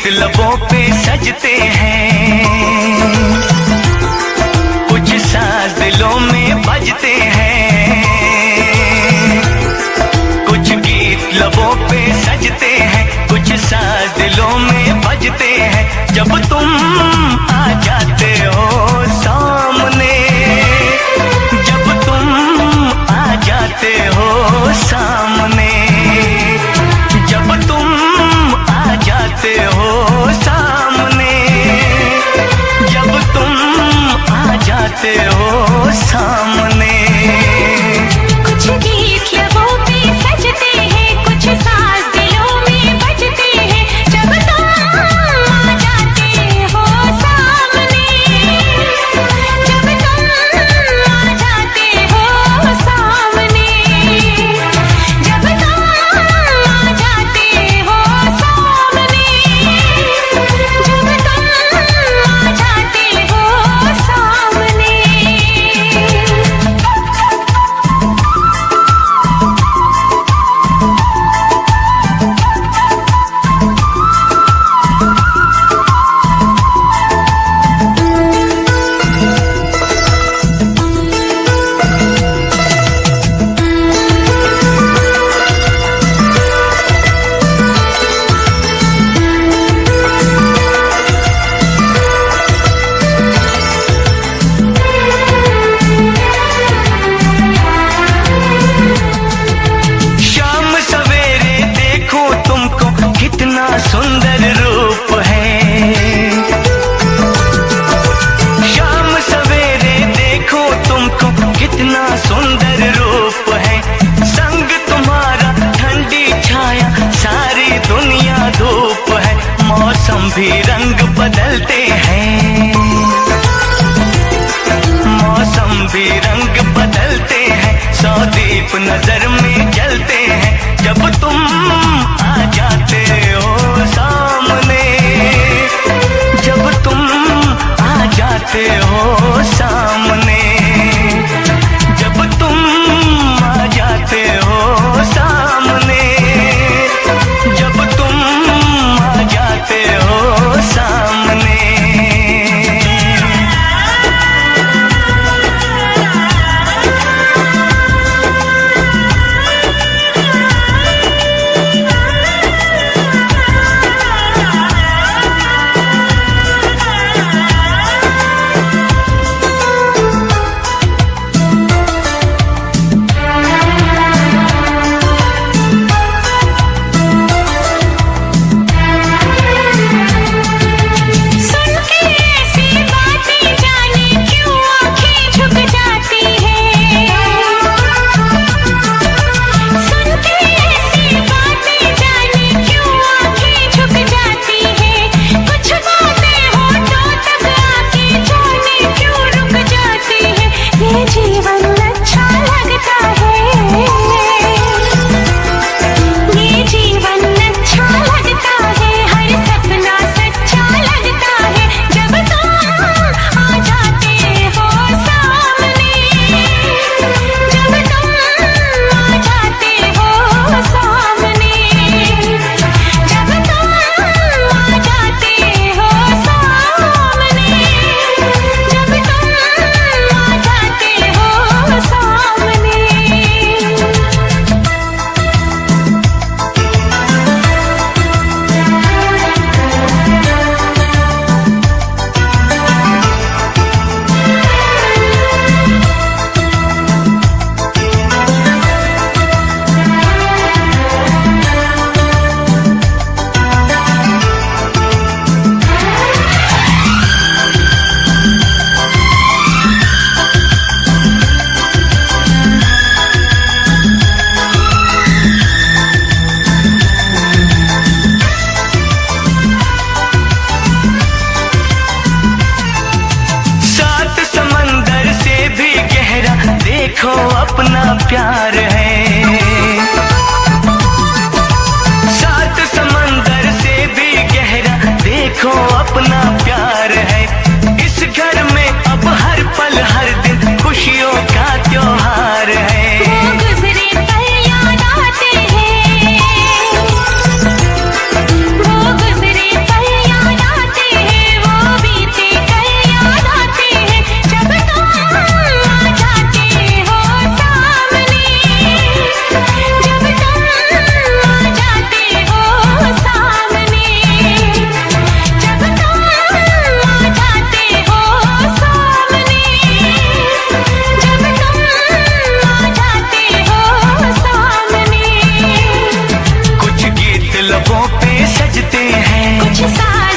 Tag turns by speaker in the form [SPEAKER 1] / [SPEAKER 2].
[SPEAKER 1] गीत लबों पे सजते हैं, कुछ साज दिलों में बजते हैं, कुछ गीत लबों पे सजते हैं, कुछ साज दिलों में बजते हैं। जब तुम आ जाते हो सामने, जब तुम आ जाते हो सामने, जब तुम आ जाते हो सामने, जब तुम आ जाते हो सामने।
[SPEAKER 2] कुछ गीत लबों पे सजते हैं, कुछ साज दिलों में बजते हैं। जब तुम आ जाते हो सामने, जब तुम आ जाते हो सामने, जब तुम आ जाते हो सामने, जब तुम आ जाते हो सामने।
[SPEAKER 1] शाम सवेरे देखो तुमको कितना सुंदर रूप है, शाम सवेरे देखो तुमको कितना सुंदर रूप है। संग तुम्हारा ठंडी छाया सारी दुनिया धूप है। मौसम भी रंग बदलते हैं, मौसम भी रंग बदलते हैं। सौ दीप नजर में जलते हैं। जब तुम आ जाते हो सामने, जब तुम आ जाते हो सामने, जब तुम आ जाते हो सामने, जब तुम आ जाते हो सामने। पे सजते हैं।
[SPEAKER 2] कुछ साज